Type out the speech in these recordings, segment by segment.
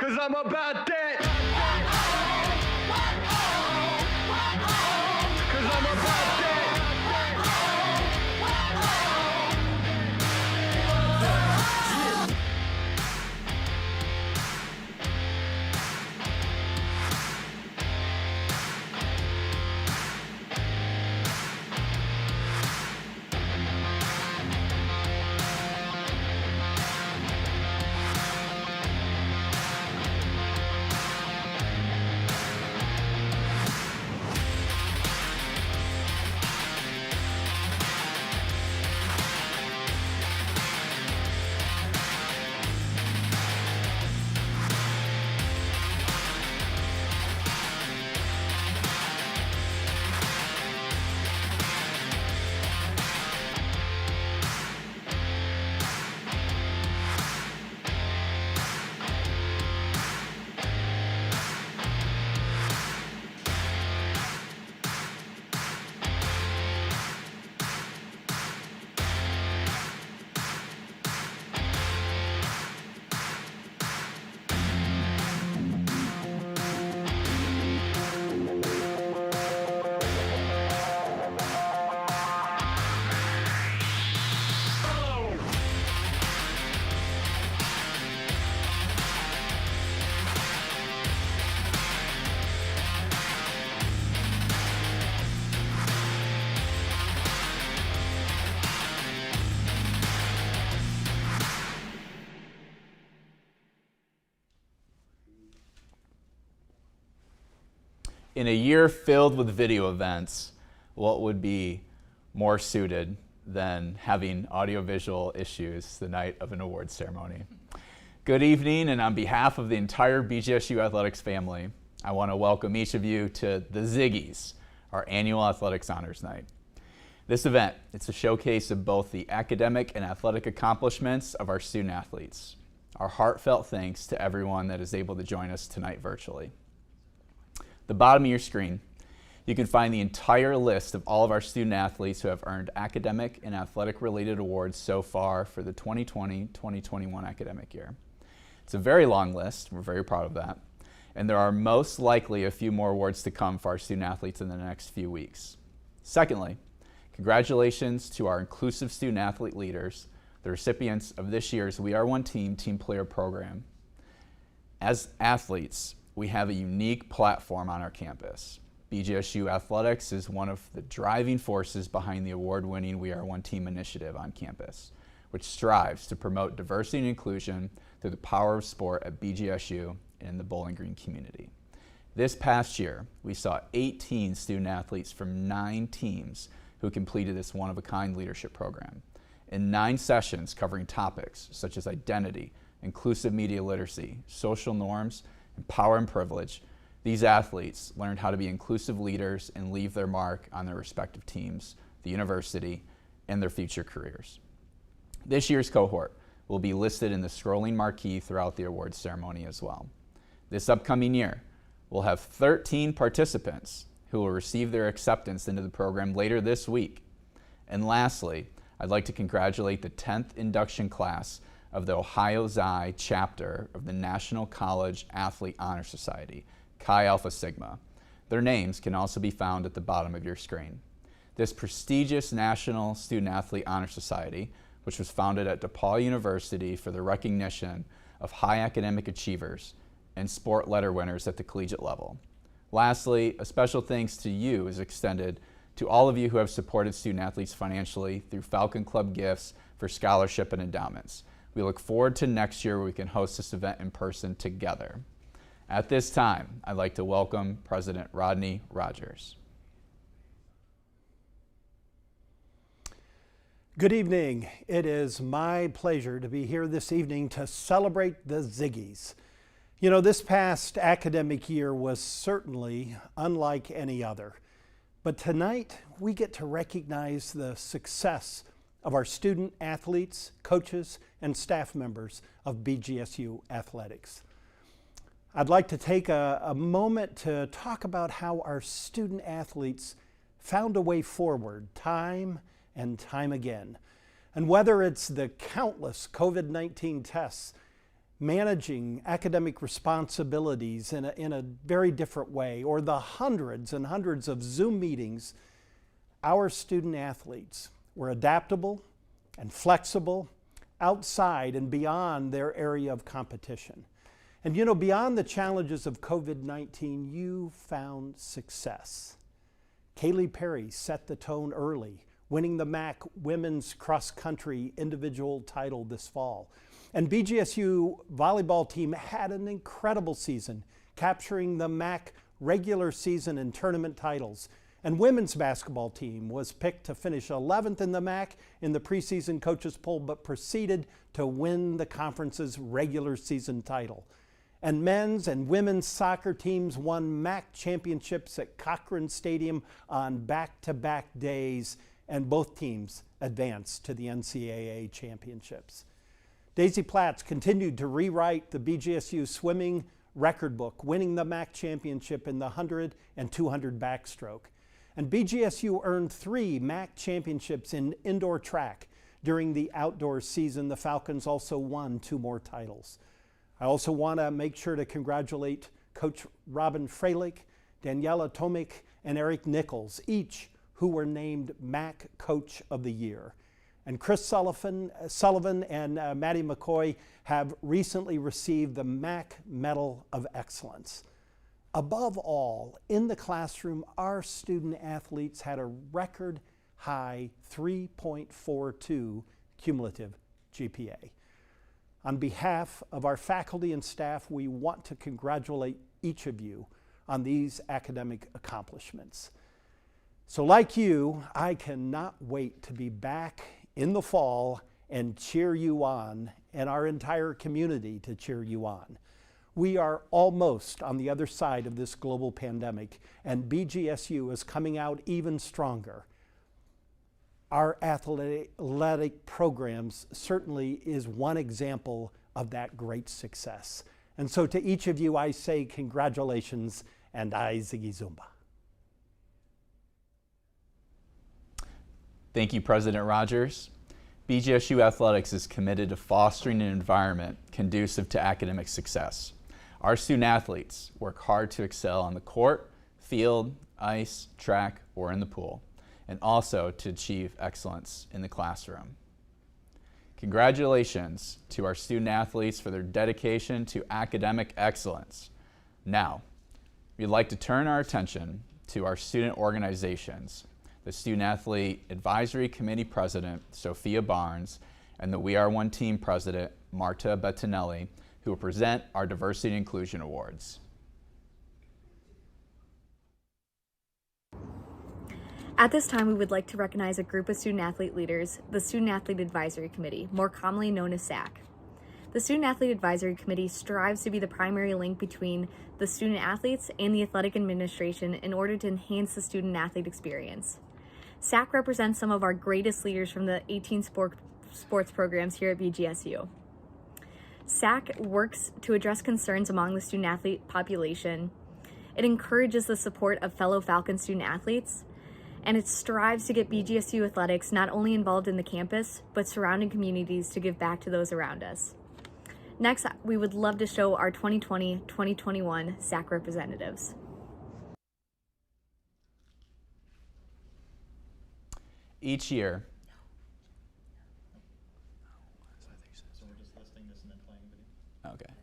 'cause I'm about that. 'Cause I'm about that. In a year filled with video events, what would be more suited than having audiovisual issues the night of an awards ceremony? Good evening, and on behalf of the entire BGSU Athletics family, I want to welcome each of you to the Ziggies, our annual Athletics Honors Night. This event, it's a showcase of both the academic and athletic accomplishments of our student athletes. Our heartfelt thanks to everyone that is able to join us tonight virtually. The bottom of your screen, you can find the entire list of all of our student athletes who have earned academic and athletic related awards so far for the 2020-2021 academic year. It's a very long list, we're very proud of that, and there are most likely a few more awards to come for our student athletes in the next few weeks. Secondly, congratulations to our inclusive student athlete leaders, the recipients of this year's We Are One Team Team Player Program. As athletes, we have a unique platform on our campus. BGSU Athletics is one of the driving forces behind the award-winning We Are One Team initiative on campus, which strives to promote diversity and inclusion through the power of sport at BGSU and in the Bowling Green community. This past year, we saw 18 student athletes from 9 teams who completed this one-of-a-kind leadership program. In 9 sessions covering topics such as identity, inclusive media literacy, social norms, and power and privilege, these athletes learned how to be inclusive leaders and leave their mark on their respective teams, the university, and their future careers. This year's cohort will be listed in the scrolling marquee throughout the awards ceremony as well. This upcoming year, we'll have 13 participants who will receive their acceptance into the program later this week. And lastly, I'd like to congratulate the 10th induction class of the Ohio Xi chapter of the National College Athlete Honor Society, Chi Alpha Sigma. Their names can also be found at the bottom of your screen. This prestigious National Student Athlete Honor Society, which was founded at DePaul University for the recognition of high academic achievers and sport letter winners at the collegiate level. Lastly, a special thanks to you is extended to all of you who have supported student athletes financially through Falcon Club gifts for scholarship and endowments. We look forward to next year where we can host this event in person together. At this time, I'd like to welcome President Rodney Rogers. Good evening. It is my pleasure to be here this evening to celebrate the Ziggies. You know, this past academic year was certainly unlike any other. But tonight, we get to recognize the success of our student athletes, coaches, and staff members of BGSU Athletics. I'd like to take a moment to talk about how our student athletes found a way forward time and time again. And whether it's the countless COVID-19 tests managing academic responsibilities in a very different way, or the hundreds and hundreds of Zoom meetings, our student athletes were adaptable and flexible outside and beyond their area of competition. And you know, beyond the challenges of COVID-19, you found success. Kaylee Perry set the tone early, winning the MAC Women's Cross Country individual title this fall. And BGSU volleyball team had an incredible season, capturing the MAC regular season and tournament titles. And women's basketball team was picked to finish 11th in the MAC in the preseason coaches poll, but proceeded to win the conference's regular season title. And men's and women's soccer teams won MAC championships at Cochran Stadium on back-to-back days, and both teams advanced to the NCAA championships. Daisy Platts continued to rewrite the BGSU swimming record book, winning the MAC championship in the 100 and 200 backstroke. And BGSU earned 3 MAC championships in indoor track. During the outdoor season, the Falcons also won 2 more titles. I also want to make sure to congratulate Coach Robin Freilich, Daniela Tomic, and Eric Nichols, each who were named MAC Coach of the Year. And Chris Sullivan and Maddie McCoy have recently received the MAC Medal of Excellence. Above all, in the classroom, our student athletes had a record high 3.42 cumulative GPA. On behalf of our faculty and staff, we want to congratulate each of you on these academic accomplishments. So like you, I cannot wait to be back in the fall and cheer you on, and our entire community to cheer you on. We are almost on the other side of this global pandemic, and BGSU is coming out even stronger. Our athletic programs certainly is one example of that great success. And so to each of you, I say congratulations, and I Ziggy Zumba. Thank you, President Rogers. BGSU Athletics is committed to fostering an environment conducive to academic success. Our student athletes work hard to excel on the court, field, ice, track, or in the pool, and also to achieve excellence in the classroom. Congratulations to our student athletes for their dedication to academic excellence. Now, we'd like to turn our attention to our student organizations, the Student Athlete Advisory Committee President, Sophia Barnes, and the We Are One Team President, Marta Bettinelli, who will present our Diversity and Inclusion Awards. At this time, we would like to recognize a group of student athlete leaders, the Student Athlete Advisory Committee, more commonly known as SAC. The Student Athlete Advisory Committee strives to be the primary link between the student athletes and the athletic administration in order to enhance the student athlete experience. SAC represents some of our greatest leaders from the 18 sports programs here at BGSU. SAC works to address concerns among the student athlete population. It encourages the support of fellow Falcon student athletes, and it strives to get BGSU athletics not only involved in the campus, but surrounding communities to give back to those around us. Next, we would love to show our 2020-2021 SAC representatives. Each year, So we're just listing this and then playing video? okay.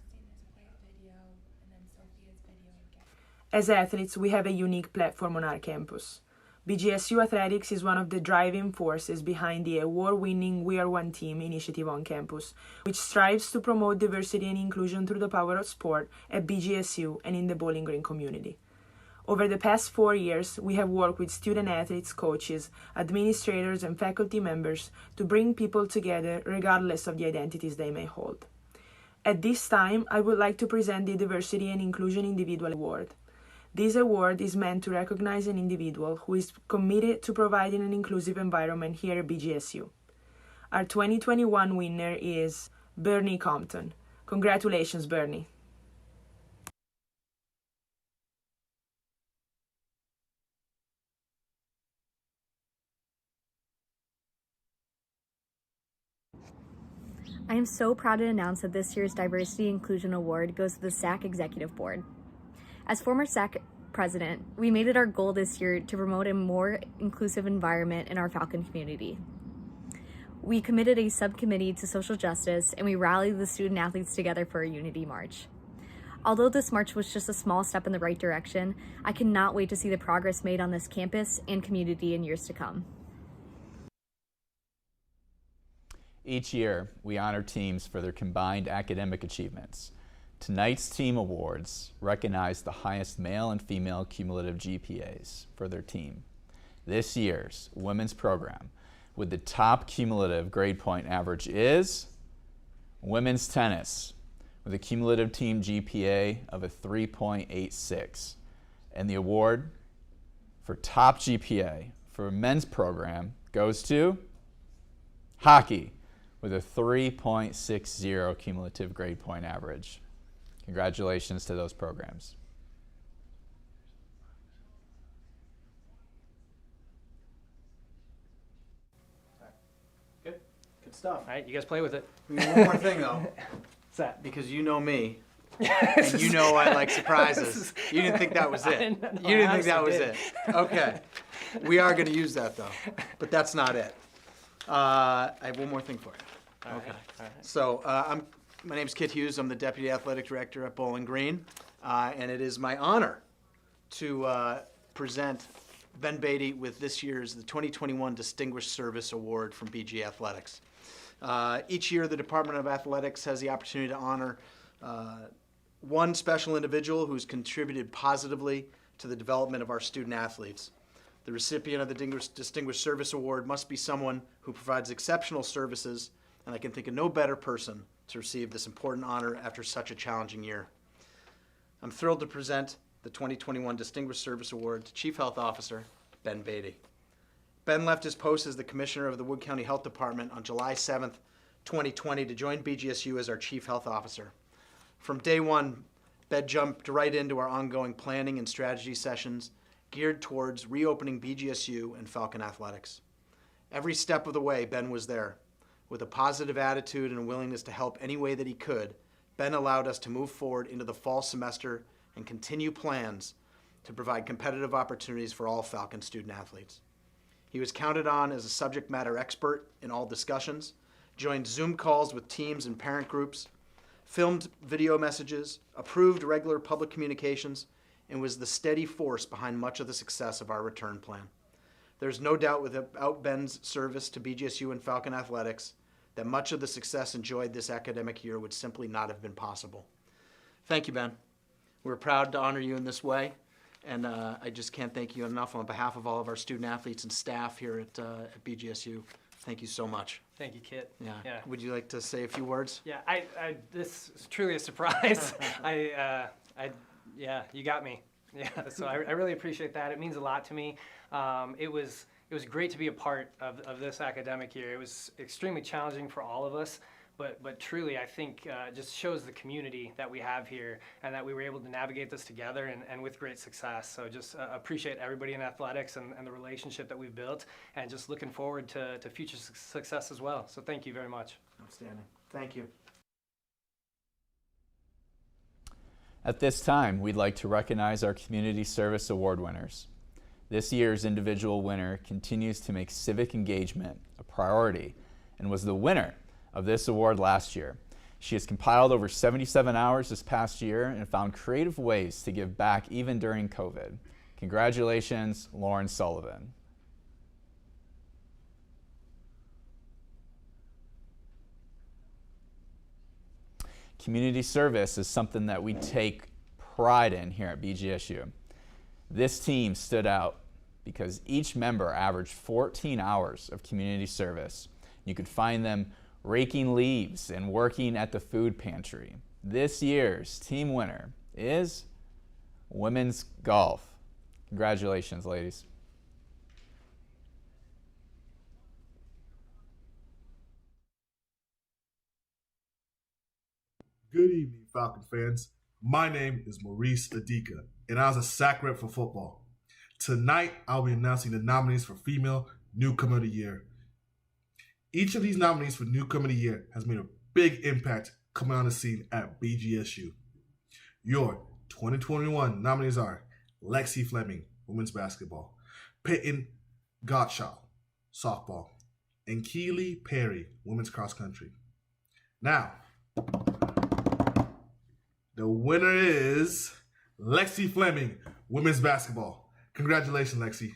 As athletes, we have a unique platform on our campus. BGSU Athletics is one of the driving forces behind the award-winning We Are One Team initiative on campus, which strives to promote diversity and inclusion through the power of sport at BGSU and in the Bowling Green community. Over the past 4 years, we have worked with student athletes, coaches, administrators, and faculty members to bring people together regardless of the identities they may hold. At this time, I would like to present the Diversity and Inclusion Individual Award. This award is meant to recognize an individual who is committed to providing an inclusive environment here at BGSU. Our 2021 winner is Bernie Compton. Congratulations, Bernie. I am so proud to announce that this year's Diversity Inclusion Award goes to the SAC Executive Board. As former SAC president, we made it our goal this year to promote a more inclusive environment in our Falcon community. We committed a subcommittee to social justice, and we rallied the student athletes together for a unity march. Although this march was just a small step in the right direction, I cannot wait to see the progress made on this campus and community in years to come. Each year, we honor teams for their combined academic achievements. Tonight's team awards recognize the highest male and female cumulative GPAs for their team. This year's women's program with the top cumulative grade point average is women's tennis with a cumulative team GPA of a 3.86. And the award for top GPA for a men's program goes to hockey with a 3.60 cumulative grade point average. Congratulations to those programs. Good stuff. All right, you guys play with it. One more thing though, What's that? because you know me, and you know I like surprises. You didn't think that was it. You didn't think that was it. Okay, we are going to use that though, but that's not it. I have one more thing for you. Okay. All right. So my name's Kit Hughes. I'm the Deputy Athletic Director at Bowling Green, and it is my honor to present Ben Beatty with this year's the 2021 Distinguished Service Award from BG Athletics. Each year, the Department of Athletics has the opportunity to honor one special individual who's contributed positively to the development of our student athletes. The recipient of the Distinguished Service Award must be someone who provides exceptional services, and I can think of no better person to receive this important honor after such a challenging year. I'm thrilled to present the 2021 Distinguished Service Award to Chief Health Officer Ben Beatty. Ben left his post as the Commissioner of the Wood County Health Department on July 7th, 2020 to join BGSU as our Chief Health Officer. From day one, Ben jumped right into our ongoing planning and strategy sessions geared towards reopening BGSU and Falcon athletics. Every step of the way, Ben was there. With a positive attitude and a willingness to help any way that he could, Ben allowed us to move forward into the fall semester and continue plans to provide competitive opportunities for all Falcon student athletes. He was counted on as a subject matter expert in all discussions, joined Zoom calls with teams and parent groups, filmed video messages, approved regular public communications, and was the steady force behind much of the success of our return plan. There's no doubt without Ben's service to BGSU and Falcon athletics that much of the success enjoyed this academic year would simply not have been possible. Thank you, Ben. We're proud to honor you in this way, and I just can't thank you enough on behalf of all of our student athletes and staff here at BGSU. Thank you so much. Thank you, Kit. Yeah. Would you like to say a few words? Yeah, this is truly a surprise. Yeah, you got me. Yeah, so I really appreciate that. It means a lot to me. It was great to be a part of this academic year. It was extremely challenging for all of us, but truly I think just shows the community that we have here and that we were able to navigate this together and with great success. So just appreciate everybody in athletics and the relationship that we've built, and just looking forward to future success as well. So thank you very much. Outstanding. Thank you. At this time, we'd like to recognize our Community Service Award winners. This year's individual winner continues to make civic engagement a priority and was the winner of this award last year. She has compiled over 77 hours this past year and found creative ways to give back even during COVID. Congratulations, Lauren Sullivan. Community service is something that we take pride in here at BGSU. This team stood out because each member averaged 14 hours of community service. You could find them raking leaves and working at the food pantry. This year's team winner is women's golf. Congratulations, ladies. Good evening, Falcon fans. My name is Maurice Adika, and I was a SAC rep for football. Tonight, I'll be announcing the nominees for Female Newcomer of the Year. Each of these nominees for Newcomer of the Year has made a big impact coming on the scene at BGSU. Your 2021 nominees are Lexi Fleming, women's basketball, Peyton Gottschall, softball, and Kaylee Perry, women's cross country. Now, the winner is Lexi Fleming, women's basketball. Congratulations, Lexi.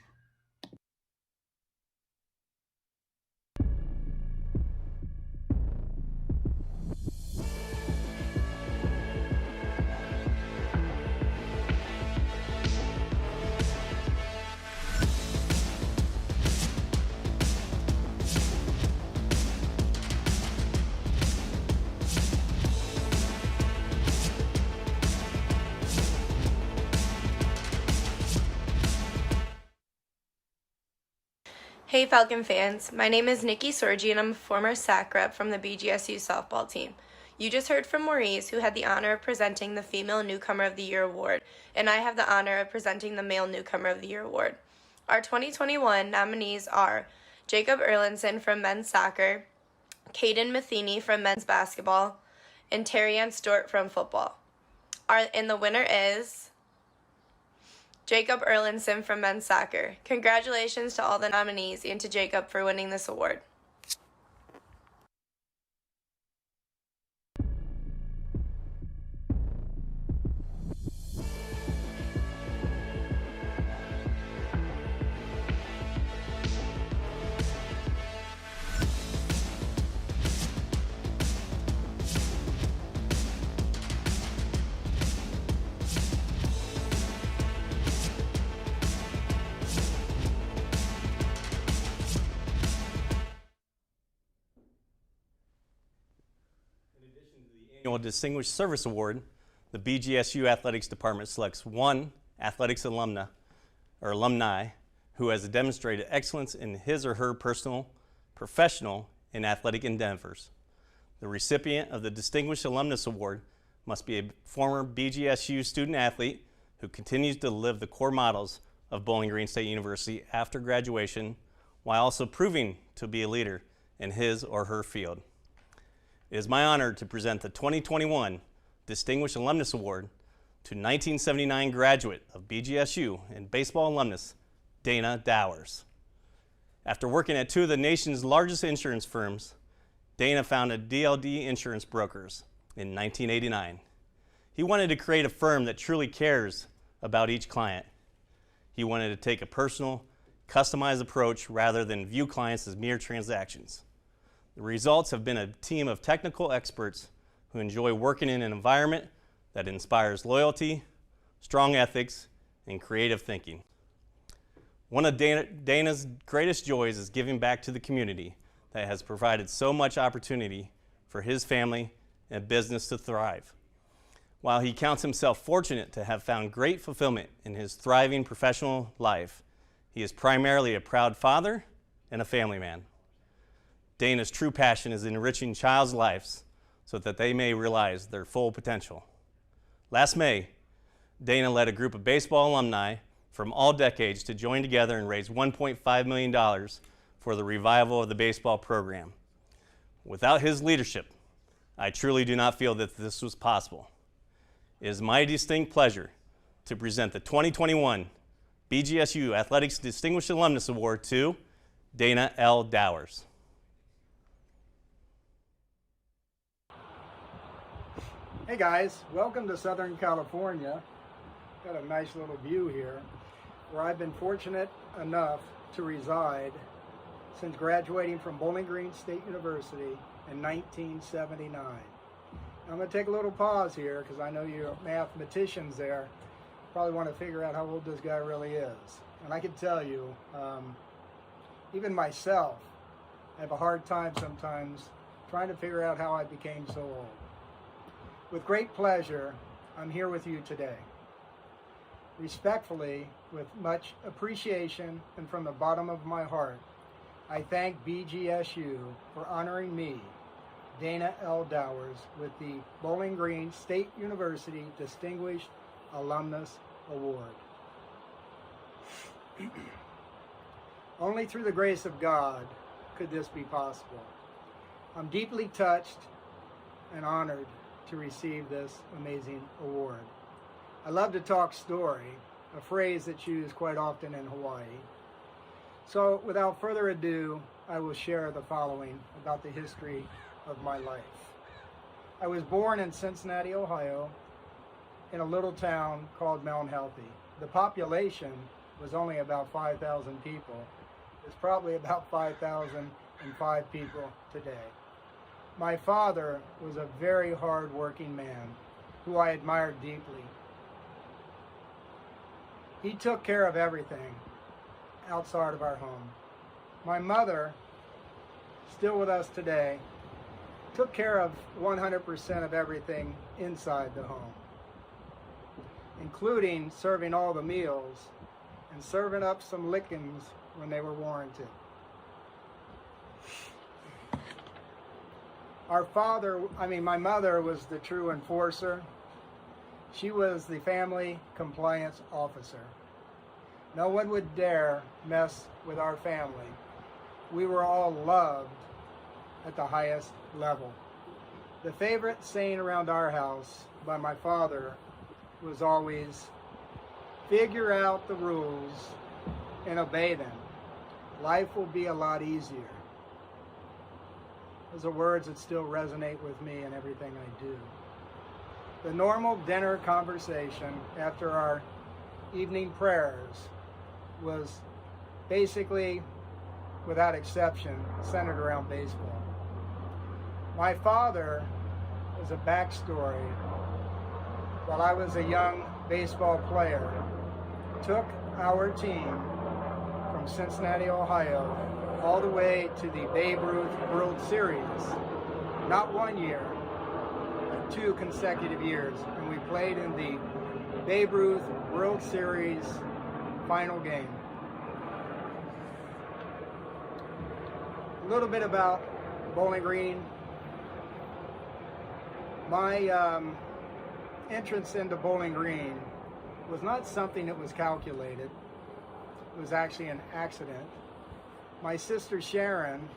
Hey Falcon fans, my name is Nikki Sorgi and I'm a former SAC rep from the BGSU softball team. You just heard from Maurice, who had the honor of presenting the Female Newcomer of the Year award, and I have the honor of presenting the Male Newcomer of the Year award. Our 2021 nominees are Jacob Erlinson from men's soccer, Caden Matheny from men's basketball, and Terry Ann Stewart from football. And the winner is Jacob Erlinson from men's soccer. Congratulations to all the nominees and to Jacob for winning this award. Annual Distinguished Service Award, the BGSU Athletics Department selects one athletics alumni who has demonstrated excellence in his or her personal, professional, and athletic endeavors. The recipient of the Distinguished Alumnus Award must be a former BGSU student athlete who continues to live the core models of Bowling Green State University after graduation, while also proving to be a leader in his or her field. It is my honor to present the 2021 Distinguished Alumnus Award to 1979 graduate of BGSU and baseball alumnus, Dana Dowers. After working at two of the nation's largest insurance firms, Dana founded DLD Insurance Brokers in 1989. He wanted to create a firm that truly cares about each client. He wanted to take a personal, customized approach rather than view clients as mere transactions. The results have been a team of technical experts who enjoy working in an environment that inspires loyalty, strong ethics, and creative thinking. One of Dana's greatest joys is giving back to the community that has provided so much opportunity for his family and business to thrive. While he counts himself fortunate to have found great fulfillment in his thriving professional life, he is primarily a proud father and a family man. Dana's true passion is enriching child's lives so that they may realize their full potential. Last May, Dana led a group of baseball alumni from all decades to join together and raise $1.5 million for the revival of the baseball program. Without his leadership, I truly do not feel that this was possible. It is my distinct pleasure to present the 2021 BGSU Athletics Distinguished Alumnus Award to Dana L. Dowers. Hey guys, welcome to Southern California. Got a nice little view here where I've been fortunate enough to reside since graduating from Bowling Green State University in 1979. I'm going to take a little pause here because I know you're mathematicians there probably want to figure out how old this guy really is. And I can tell you, even myself, I have a hard time sometimes trying to figure out how I became so old. With great pleasure, I'm here with you today. Respectfully, with much appreciation and from the bottom of my heart, I thank BGSU for honoring me, Dana L. Dowers, with the Bowling Green State University Distinguished Alumnus Award. Only through the grace of God could this be possible. I'm deeply touched and honored to receive this amazing award. I love to talk story, a phrase that's used quite often in Hawaii. So without further ado, I will share the following about the history of my life. I was born in Cincinnati, Ohio, in a little town called Mount Healthy. The population was only about 5,000 people. It's probably about 5,005 people today. My father was a very hard-working man who I admired deeply. He took care of everything outside of our home. My mother, still with us today, took care of 100% of everything inside the home, including serving all the meals and serving up some lickings when they were warranted. My mother was the true enforcer. She was the family compliance officer. No one would dare mess with our family. We were all loved at the highest level. The favorite saying around our house by my father was always, figure out the rules and obey them. Life will be a lot easier. Those are words that still resonate with me in everything I do. The normal dinner conversation after our evening prayers was basically, without exception, centered around baseball. My father was a backstory. While I was a young baseball player, took our team from Cincinnati, Ohio, all the way to the Babe Ruth World Series. Not 1 year, but 2 consecutive years. And we played in the Babe Ruth World Series final game. A little bit about Bowling Green. My entrance into Bowling Green was not something that was calculated. It was actually an accident. My sister Sharon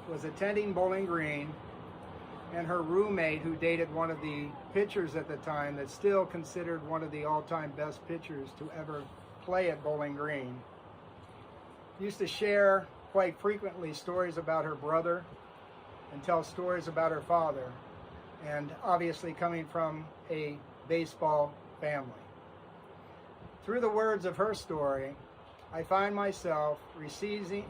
was attending Bowling Green, and her roommate, who dated one of the pitchers at the time that's still considered one of the all-time best pitchers to ever play at Bowling Green, used to share quite frequently stories about her brother and tell stories about her father, and obviously coming from a baseball family. Through the words of her story, I find myself receiving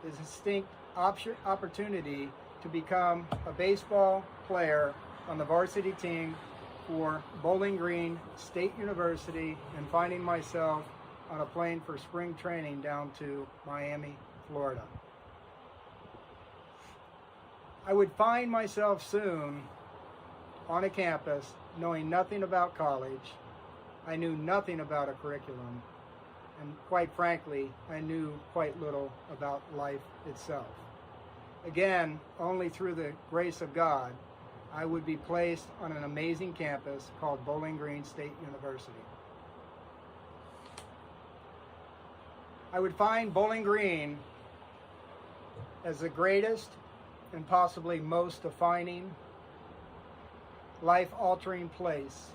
the distinct opportunity to become a baseball player on the varsity team for Bowling Green State University, and finding myself on a plane for spring training down to Miami, Florida. I would find myself soon on a campus knowing nothing about college. I knew nothing about a curriculum. And quite frankly, I knew quite little about life itself. Again, only through the grace of God, I would be placed on an amazing campus called Bowling Green State University. I would find Bowling Green as the greatest and possibly most defining, life-altering place.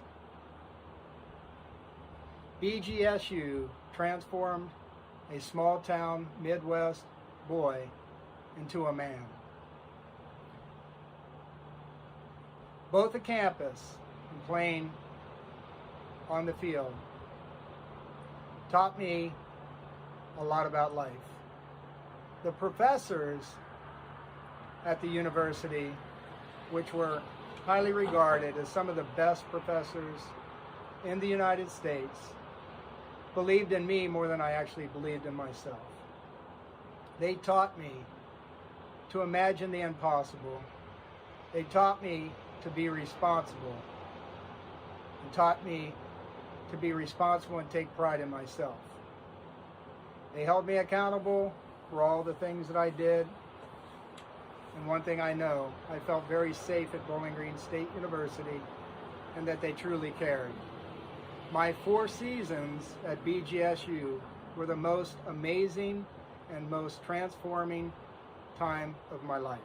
BGSU transformed a small-town Midwest boy into a man. Both the campus and playing on the field taught me a lot about life. The professors at the university, which were highly regarded as some of the best professors in the United States, believed in me more than I actually believed in myself. They taught me to imagine the impossible. They taught me to be responsible, and taught me to be responsible and take pride in myself. They held me accountable for all the things that I did. And one thing I know, I felt very safe at Bowling Green State University, and that they truly cared. My 4 seasons at BGSU were the most amazing and most transforming time of my life.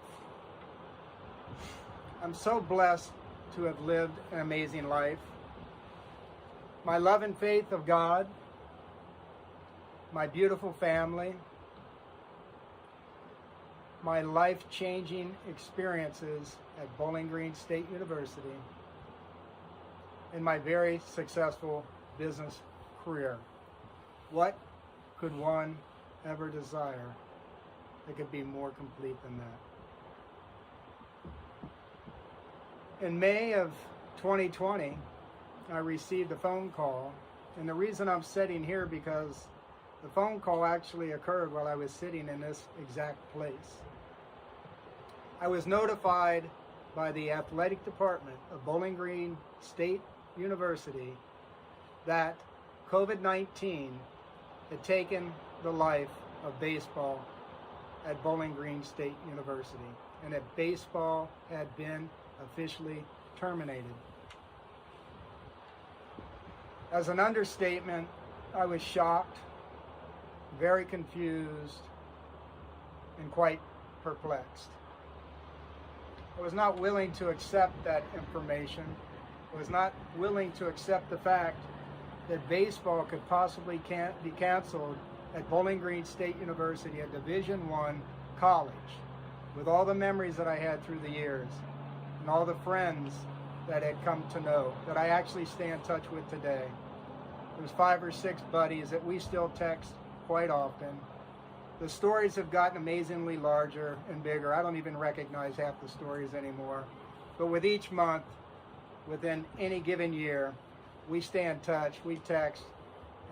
I'm so blessed to have lived an amazing life. My love and faith of God, my beautiful family, my life-changing experiences at Bowling Green State University, and my very successful business career. What could one ever desire that could be more complete than that? In May of 2020, I received a phone call, and the reason I'm sitting here because the phone call actually occurred while I was sitting in this exact place. I was notified by the athletic department of Bowling Green State University that COVID-19 had taken the life of baseball at Bowling Green State University, and that baseball had been officially terminated. As an understatement, I was shocked, very confused, and quite perplexed. I was not willing to accept that information. I was not willing to accept the fact that baseball could possibly be canceled at Bowling Green State University, a Division I college, with all the memories that I had through the years and all the friends that had come to know, that I actually stay in touch with today. There's 5 or 6 buddies that we still text quite often. The stories have gotten amazingly larger and bigger. I don't even recognize half the stories anymore. But with each month, within any given year, we stay in touch, we text,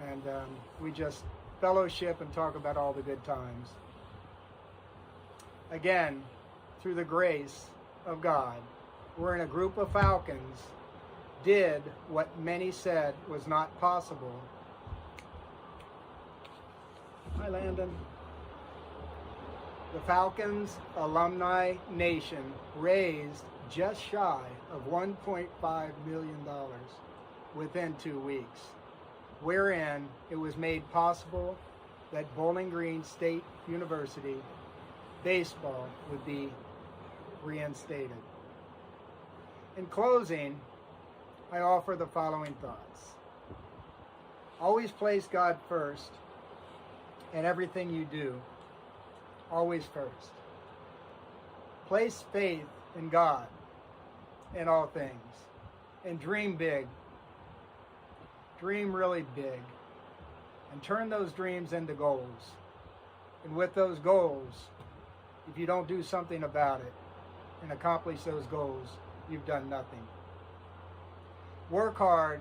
and we just fellowship and talk about all the good times. Again, through the grace of God, we're in a group of Falcons, did what many said was not possible. Hi, Landon. The Falcons Alumni Nation raised just shy of $1.5 million within 2 weeks, wherein it was made possible that Bowling Green State University baseball would be reinstated. In closing, I offer the following thoughts. Always place God first in everything you do. Always first. Place faith in God in all things. And dream big. Dream really big. And turn those dreams into goals. And with those goals, if you don't do something about it and accomplish those goals, you've done nothing. Work hard,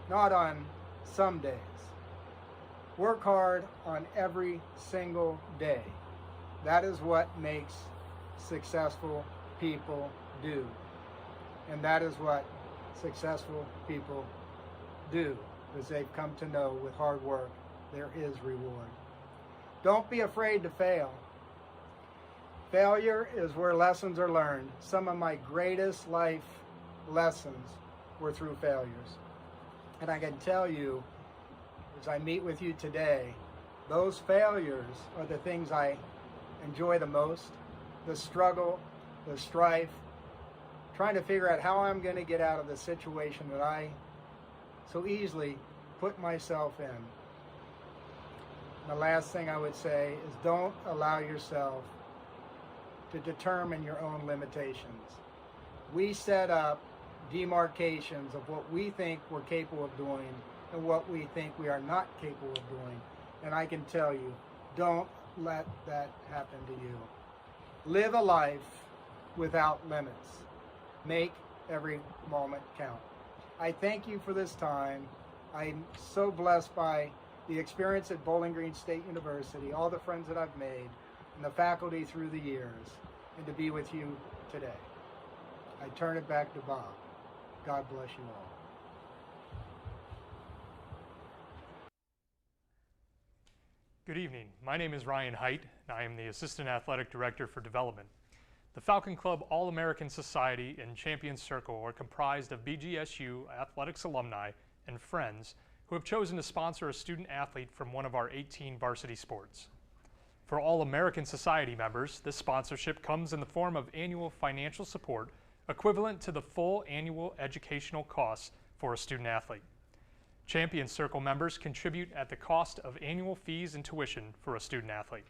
not on some days. Work hard on every single day. That is what makes successful people do. And that is what successful people do, as they've come to know with hard work, there is reward. Don't be afraid to fail. Failure is where lessons are learned. Some of my greatest life lessons were through failures. And I can tell you, as I meet with you today, those failures are the things I enjoy the most. The struggle, the strife, trying to figure out how I'm going to get out of the situation that I so easily put myself in. The last thing I would say is don't allow yourself to determine your own limitations. We set up demarcations of what we think we're capable of doing and what we think we are not capable of doing. And I can tell you, don't let that happen to you. Live a life without limits. Make every moment count. I thank you for this time. I'm so blessed by the experience at Bowling Green State University, all the friends that I've made, and the faculty through the years, and to be with you today. I turn it back to Bob. God bless you all. Good evening. My name is Ryan Height, and I am the Assistant Athletic Director for Development. The Falcon Club All-American Society and Champions Circle are comprised of BGSU athletics alumni and friends who have chosen to sponsor a student athlete from one of our 18 varsity sports. For all American Society members, this sponsorship comes in the form of annual financial support equivalent to the full annual educational costs for a student athlete. Champion Circle members contribute at the cost of annual fees and tuition for a student athlete.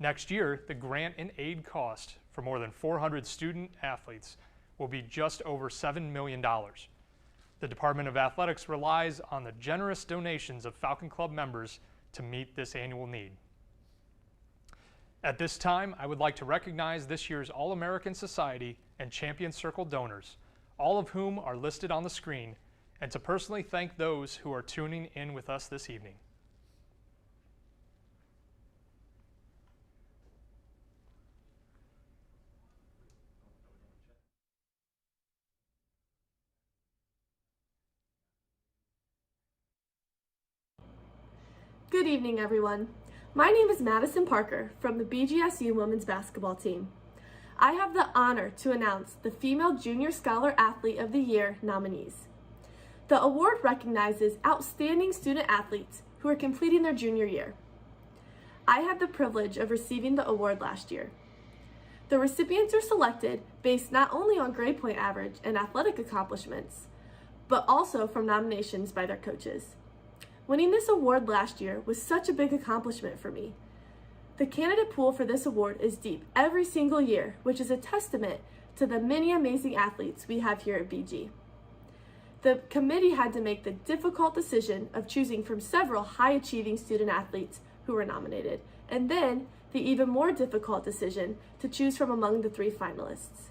Next year, the grant and aid cost for more than 400 student athletes will be just over $7 million. The Department of Athletics relies on the generous donations of Falcon Club members to meet this annual need. At this time, I would like to recognize this year's All-American Society and Champion Circle donors, all of whom are listed on the screen, and to personally thank those who are tuning in with us this evening. Good evening, everyone. My name is Madison Parker from the BGSU women's basketball team. I have the honor to announce the Female Junior Scholar Athlete of the Year nominees. The award recognizes outstanding student athletes who are completing their junior year. I had the privilege of receiving the award last year. The recipients are selected based not only on grade point average and athletic accomplishments, but also from nominations by their coaches. Winning this award last year was such a big accomplishment for me. The candidate pool for this award is deep every single year, which is a testament to the many amazing athletes we have here at BG. The committee had to make the difficult decision of choosing from several high-achieving student athletes who were nominated, and then the even more difficult decision to choose from among the 3 finalists.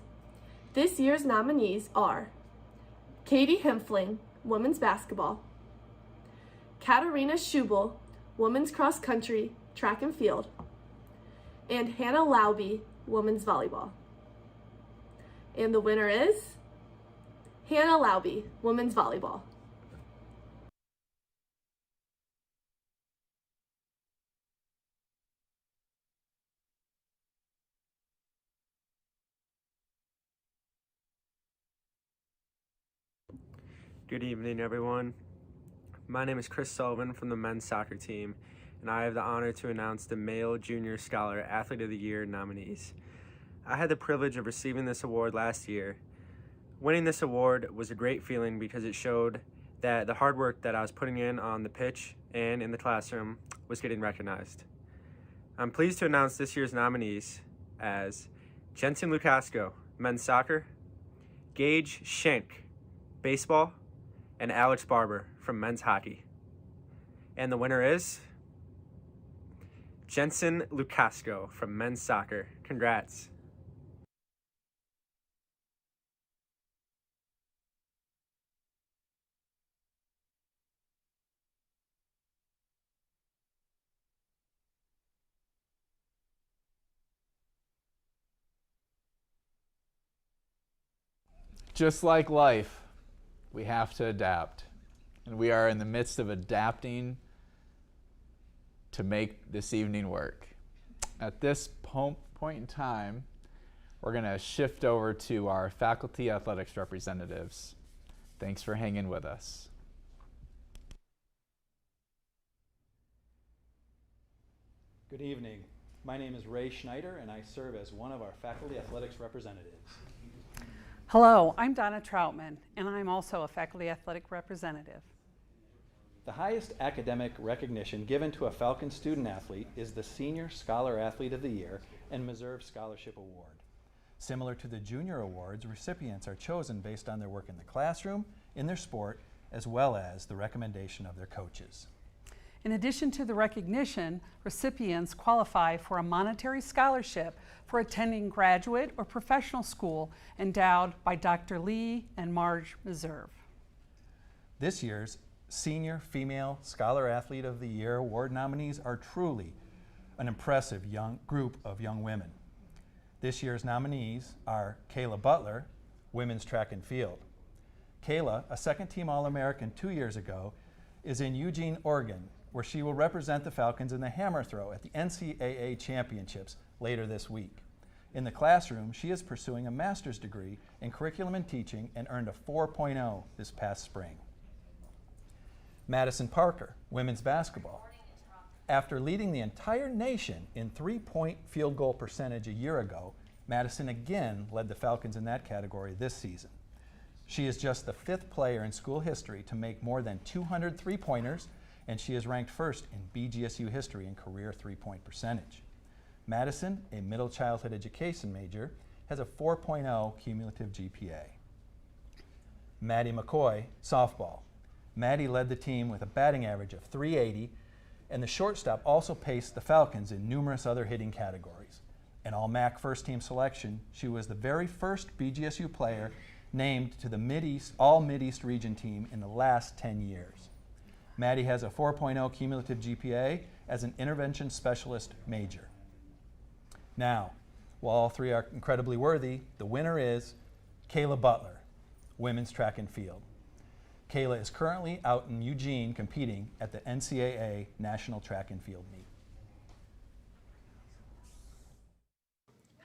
This year's nominees are Katie Hempfling, women's basketball, Katarina Schubel, women's cross country, track and field, and Hannah Lauby, women's volleyball. And the winner is Hannah Lauby, women's volleyball. Good evening, everyone. My name is Chris Sullivan from the men's soccer team, and I have the honor to announce the Male Junior Scholar Athlete of the Year nominees. I had the privilege of receiving this award last year. Winning this award was a great feeling because it showed that the hard work that I was putting in on the pitch and in the classroom was getting recognized. I'm pleased to announce this year's nominees as Jensen Lukasco, men's soccer, Gage Schenk, baseball, and Alex Barber from men's hockey. And the winner is Jensen Lukasco from men's soccer. Congrats. Just like life, we have to adapt. And we are in the midst of adapting to make this evening work. At this point in time, we're going to shift over to our faculty athletics representatives. Thanks for hanging with us. Good evening. My name is Ray Schneider, and I serve as one of our faculty athletics representatives. Hello, I'm Donna Troutman, and I'm also a faculty athletic representative. The highest academic recognition given to a Falcon student athlete is the Senior Scholar Athlete of the Year and Meserve Scholarship Award. Similar to the junior awards, recipients are chosen based on their work in the classroom, in their sport, as well as the recommendation of their coaches. In addition to the recognition, recipients qualify for a monetary scholarship for attending graduate or professional school endowed by Dr. Lee and Marge Meserve. This year's Senior Female Scholar Athlete of the Year award nominees are truly an impressive group of young women. This year's nominees are Kayla Butler, women's track and field. Kayla, a second-team All-American 2 years ago, is in Eugene, Oregon, where she will represent the Falcons in the hammer throw at the NCAA Championships later this week. In the classroom, she is pursuing a master's degree in curriculum and teaching and earned a 4.0 this past spring. Madison Parker, women's basketball. After leading the entire nation in three-point field goal percentage a year ago, Madison again led the Falcons in that category this season. She is just the 5th player in school history to make more than 200 three-pointers, and she is ranked first in BGSU history in career three-point percentage. Madison, a middle childhood education major, has a 4.0 cumulative GPA. Maddie Mccoy, softball. Maddie led the team with a batting average of .380, and the shortstop also paced the Falcons in numerous other hitting categories. An All-MAC first-team selection, she was the very first BGSU player named to the All Mid-East region team in the last 10 years. Maddie has a 4.0 cumulative GPA as an intervention specialist major. Now, while all three are incredibly worthy, the winner is Kayla Butler, women's track and field. Kayla is currently out in Eugene competing at the NCAA National Track and Field Meet.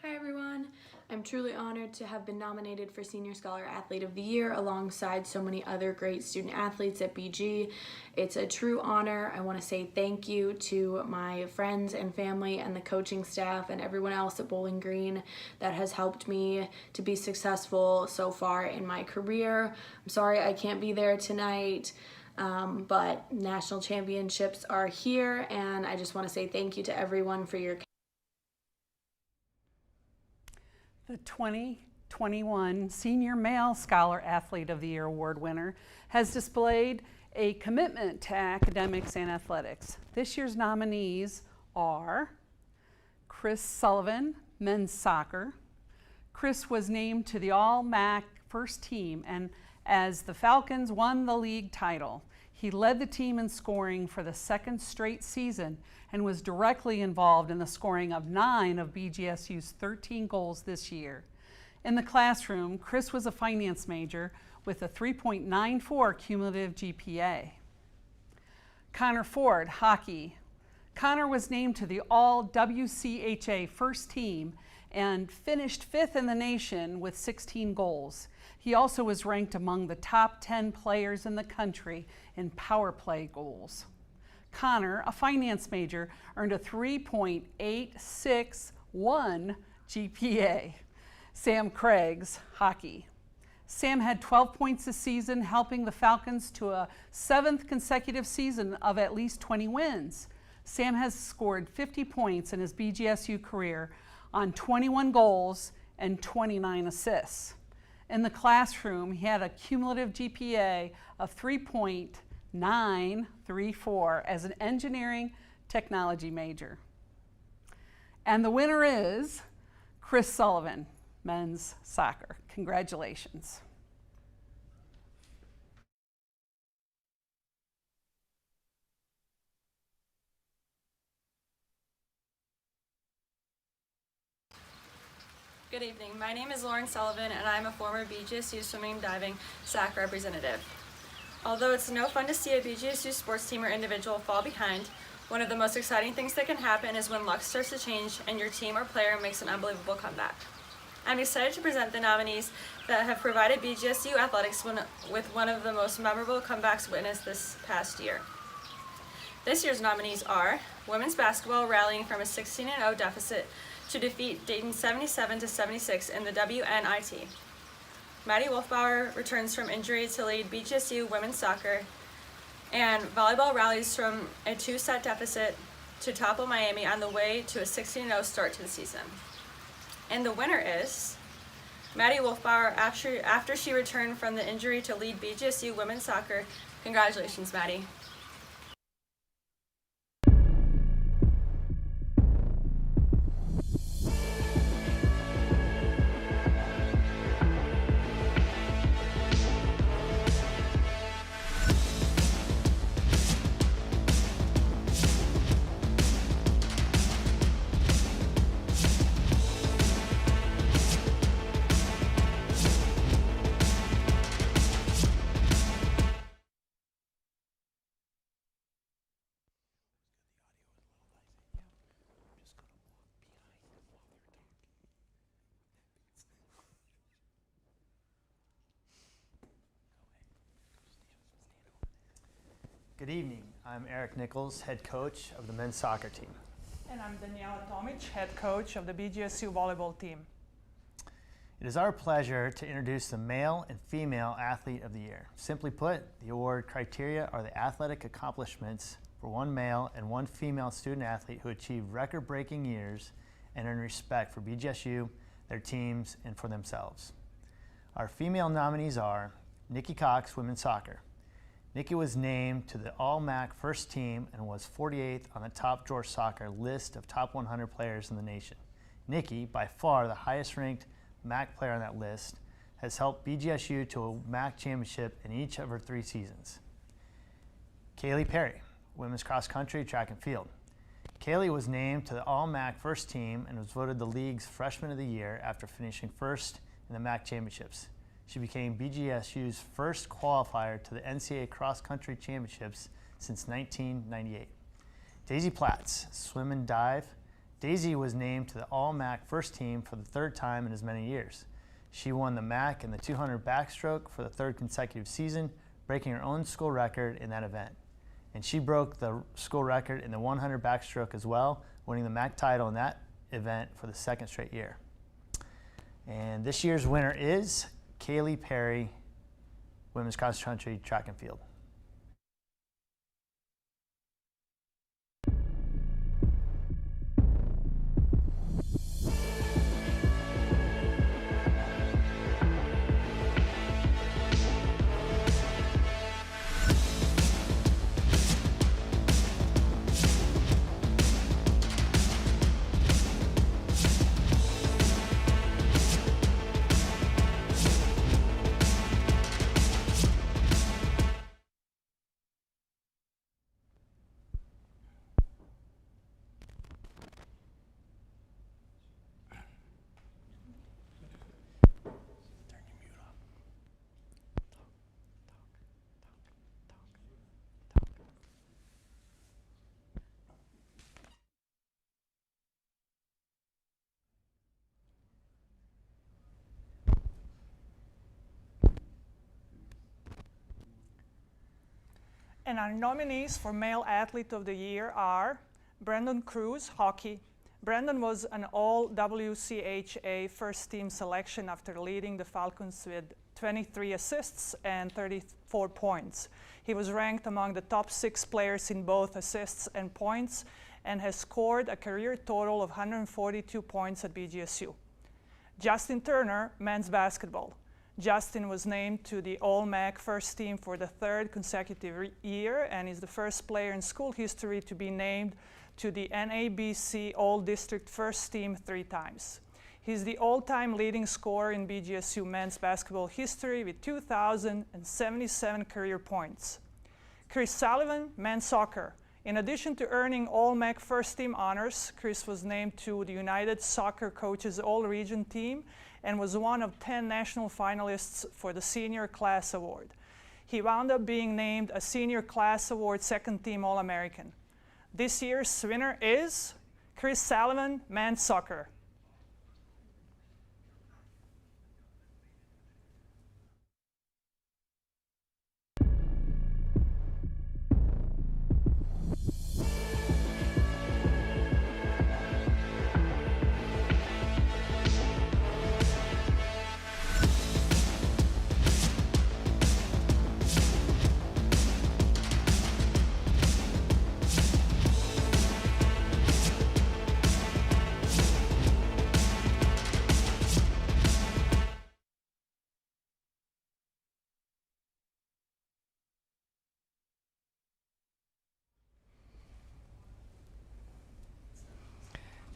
Hi everyone. I'm truly honored to have been nominated for Senior Scholar Athlete of the Year alongside so many other great student athletes at BG. It's a true honor. I want to say thank you to my friends and family and the coaching staff and everyone else at Bowling Green that has helped me to be successful so far in my career. I'm sorry I can't be there tonight. But national championships are here, and I just want to say thank you to everyone for your. The 2021 Senior Male Scholar Athlete of the Year Award winner has displayed a commitment to academics and athletics. This year's nominees are Chris Sullivan, men's soccer. Chris was named to the All-MAC first team, and as the Falcons won the league title, he led the team in scoring for the 2nd straight season and was directly involved in the scoring of 9 of BGSU's 13 goals this year. In the classroom, Chris was a finance major with a 3.94 cumulative GPA. Connor Ford, hockey. Connor was named to the All-WCHA first team and finished 5th in the nation with 16 goals. He also was ranked among the top 10 players in the country in power play goals. Connor, a finance major, earned a 3.861 GPA. Sam Craigs, hockey. Sam had 12 points this season, helping the Falcons to a 7th consecutive season of at least 20 wins. Sam has scored 50 points in his BGSU career on 21 goals and 29 assists. In the classroom, he had a cumulative GPA of 3.934 as an engineering technology major. And the winner is Chris Sullivan, men's soccer. Congratulations. Good evening. My name is Lauren Sullivan, and I'm a former BGSU swimming and diving SAC representative. Although it's no fun to see a BGSU sports team or individual fall behind, one of the most exciting things that can happen is when luck starts to change and your team or player makes an unbelievable comeback. I'm excited to present the nominees that have provided BGSU athletics with one of the most memorable comebacks witnessed this past year. This year's nominees are women's basketball rallying from a 16-0 deficit to defeat Dayton 77-76 in the WNIT. Maddie Wolfbauer returns from injury to lead BGSU women's soccer, and volleyball rallies from a 2-set deficit to topple Miami on the way to a 16-0 start to the season. And the winner is Maddie Wolfbauer after she returned from the injury to lead BGSU women's soccer. Congratulations, Maddie. Good evening. I'm Eric Nichols, head coach of the men's soccer team. And I'm Daniela Tomic, head coach of the BGSU volleyball team. It is our pleasure to introduce the male and female athlete of the year. Simply put, the award criteria are the athletic accomplishments for one male and one female student athlete who achieved record-breaking years and earn respect for BGSU, their teams, and for themselves. Our female nominees are Nikki Cox, women's soccer. Nikki was named to the All-MAC first team and was 48th on the top George Soccer list of top 100 players in the nation. Nikki, by far the highest ranked MAC player on that list, has helped BGSU to a MAC championship in each of her 3 seasons. Kaylee Perry, women's cross country, track and field. Kaylee was named to the All-MAC first team and was voted the league's freshman of the year after finishing first in the MAC championships. She became BGSU's first qualifier to the NCAA cross country championships since 1998. Daisy Platts, swim and dive. Daisy was named to the All-MAC first team for the 3rd time in as many years. She won the MAC in the 200 backstroke for the 3rd consecutive season, breaking her own school record in that event. And she broke the school record in the 100 backstroke as well, winning the MAC title in that event for the 2nd straight year. And this year's winner is Kaylee Perry, women's cross country, track and field. And our nominees for Male Athlete of the Year are Brandon Cruz, hockey. Brandon was an all-WCHA first-team selection after leading the Falcons with 23 assists and 34 points. He was ranked among the top 6 players in both assists and points and has scored a career total of 142 points at BGSU. Justin Turner, men's basketball. Justin was named to the All-MAC first team for the 3rd consecutive year and is the first player in school history to be named to the NABC All-District first team 3 times. He's the all-time leading scorer in BGSU men's basketball history with 2,077 career points. Chris Sullivan, men's soccer. In addition to earning All-MAC first team honors, Chris was named to the United Soccer Coaches All-Region team and was one of 10 national finalists for the Senior Class Award. He wound up being named a Senior Class Award 2nd Team All-American. This year's winner is Chris Sullivan, men's soccer.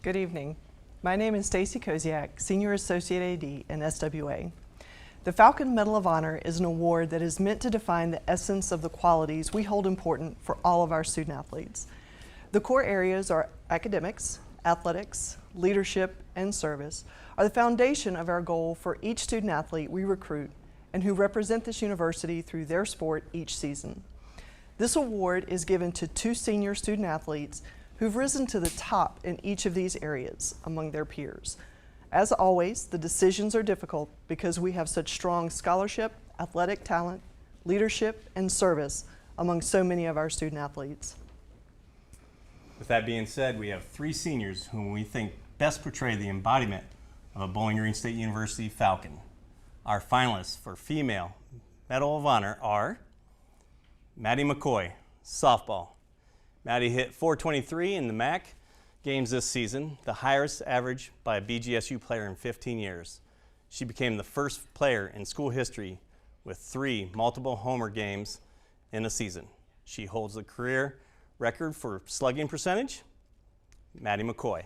Good evening. My name is Stacy Koziak, Senior Associate AD in SWA. The Falcon Medal of Honor is an award that is meant to define the essence of the qualities we hold important for all of our student athletes. The core areas are academics, athletics, leadership, and service are the foundation of our goal for each student athlete we recruit and who represent this university through their sport each season. This award is given to 2 senior student athletes who've risen to the top in each of these areas among their peers. As always, the decisions are difficult because we have such strong scholarship, athletic talent, leadership, and service among so many of our student athletes. With that being said, we have 3 seniors whom we think best portray the embodiment of a Bowling Green State University Falcon. Our finalists for Female Medal of Honor are Maddie McCoy, softball. Maddie hit .423 in the MAC games this season, the highest average by a BGSU player in 15 years. She became the first player in school history with 3 multiple homer games in a season. She holds the career record for slugging percentage. Maddie McCoy.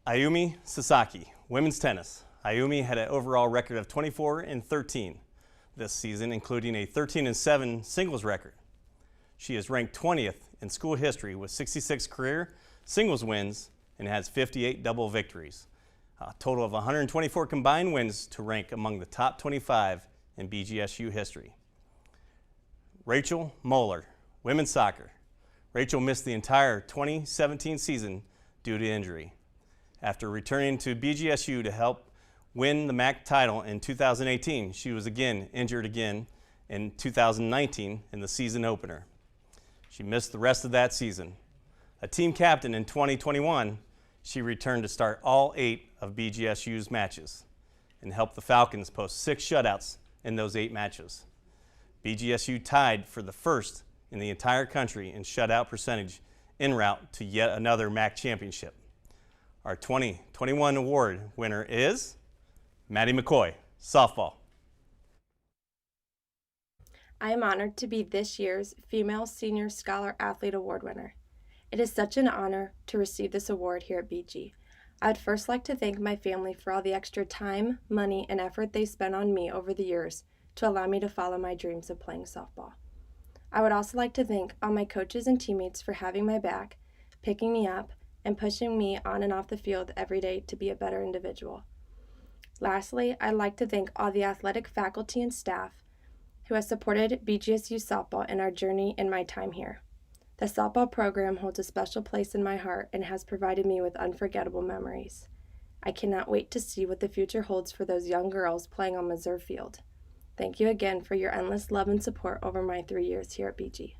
Ayumi Sasaki, women's tennis. Ayumi had an overall record of 24-13 this season, including a 13-7 singles record. She is ranked 20th in school history with 66 career singles wins and has 58 double victories. A total of 124 combined wins to rank among the top 25 in BGSU history. Rachel Mohler, women's soccer. Rachel missed the entire 2017 season due to injury. After returning to BGSU to help win the MAC title in 2018, she was injured again in 2019 in the season opener. She missed the rest of that season. A team captain in 2021, she returned to start all 8 of BGSU's matches and helped the Falcons post 6 shutouts in those 8 matches. BGSU tied for the first in the entire country in shutout percentage en route to yet another MAC championship. Our 2021 award winner is Maddie McCoy, softball. I am honored to be this year's Female Senior Scholar Athlete Award winner. It is such an honor to receive this award here at BG. I would first like to thank my family for all the extra time, money, and effort they spent on me over the years to allow me to follow my dreams of playing softball. I would also like to thank all my coaches and teammates for having my back, picking me up, and pushing me on and off the field every day to be a better individual. Lastly, I'd like to thank all the athletic faculty and staff who has supported BGSU softball in our journey in my time here. The softball program holds a special place in my heart and has provided me with unforgettable memories. I cannot wait to see what the future holds for those young girls playing on Missouri Field. Thank you again for your endless love and support over my 3 years here at BG.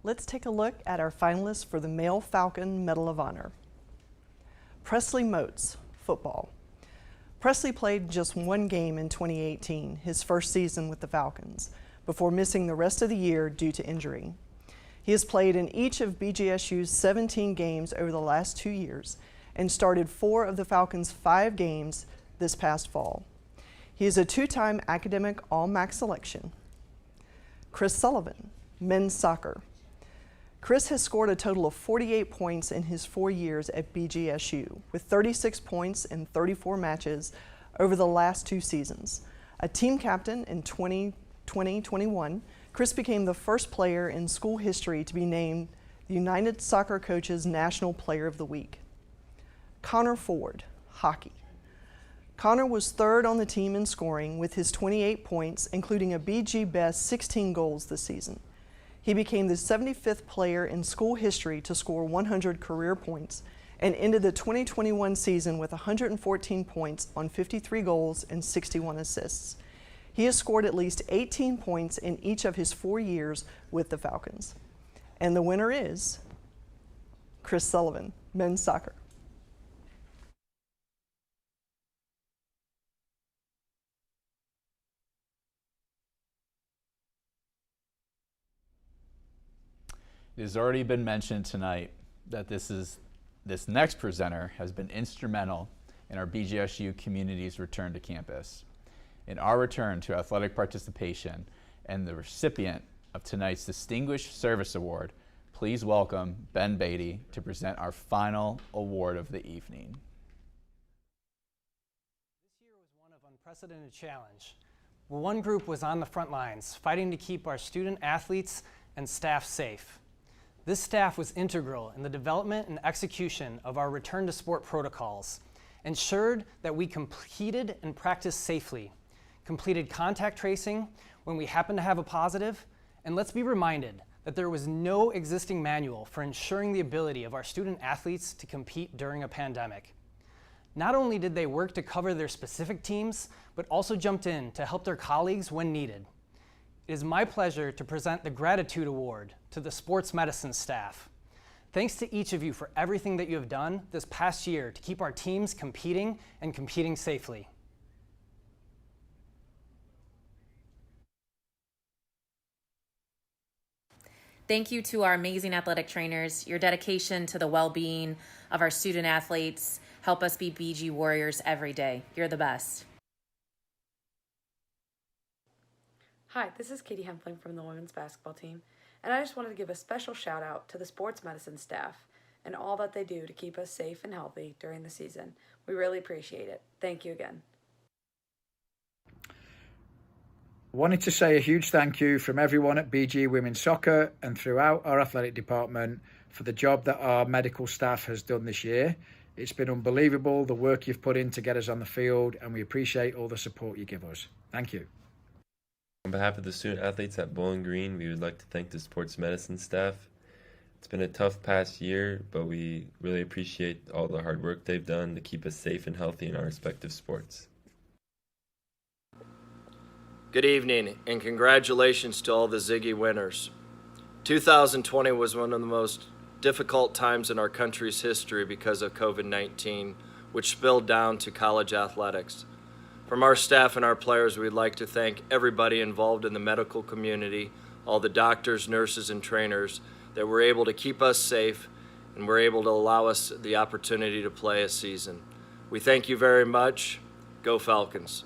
Let's take a look at our finalists for the Male Falcon Medal of Honor. Presley Moats, football. Presley played just 1 game in 2018, his first season with the Falcons, before missing the rest of the year due to injury. He has played in each of BGSU's 17 games over the last 2 years and started 4 of the Falcons' 5 games this past fall. He is a 2-time academic All-MAC selection. Chris Sullivan, men's soccer. Chris has scored a total of 48 points in his 4 years at BGSU, with 36 points in 34 matches over the last 2 seasons. A team captain in 2020-21, Chris became the first player in school history to be named the United Soccer Coaches National Player of the Week. Connor Ford, hockey. Connor was 3rd on the team in scoring with his 28 points, including a BG best 16 goals this season. He became the 75th player in school history to score 100 career points and ended the 2021 season with 114 points on 53 goals and 61 assists. He has scored at least 18 points in each of his 4 years with the Falcons. And the winner is Chris Sullivan, men's soccer. It has already been mentioned tonight that this next presenter has been instrumental in our BGSU community's return to campus. In our return to athletic participation and the recipient of tonight's Distinguished Service Award, please welcome Ben Beatty to present our final award of the evening. This year was one of unprecedented challenge, where one group was on the front lines, fighting to keep our student athletes and staff safe. This staff was integral in the development and execution of our return to sport protocols, ensured that we competed and practiced safely, completed contact tracing when we happened to have a positive, and let's be reminded that there was no existing manual for ensuring the ability of our student athletes to compete during a pandemic. Not only did they work to cover their specific teams, but also jumped in to help their colleagues when needed. It is my pleasure to present the Gratitude Award to the sports medicine staff. Thanks to each of you for everything that you have done this past year to keep our teams competing and competing safely. Thank you to our amazing athletic trainers. Your dedication to the well-being of our student athletes help us be BG Warriors every day. You're the best. Hi, this is Katie Hempling from the women's basketball team, and I just wanted to give a special shout out to the sports medicine staff and all that they do to keep us safe and healthy during the season. We really appreciate it. Thank you again. Wanted to say a huge thank you from everyone at BG Women's Soccer and throughout our athletic department for the job that our medical staff has done this year. It's been unbelievable, the work you've put in to get us on the field, and we appreciate all the support you give us. Thank you. On behalf of the student athletes at Bowling Green, we would like to thank the sports medicine staff. It's been a tough past year, but we really appreciate all the hard work they've done to keep us safe and healthy in our respective sports. Good evening, and congratulations to all the Ziggy winners. 2020 was one of the most difficult times in our country's history because of COVID-19, which spilled down to college athletics. From our staff and our players, we'd like to thank everybody involved in the medical community, all the doctors, nurses, and trainers that were able to keep us safe and were able to allow us the opportunity to play a season. We thank you very much. Go Falcons.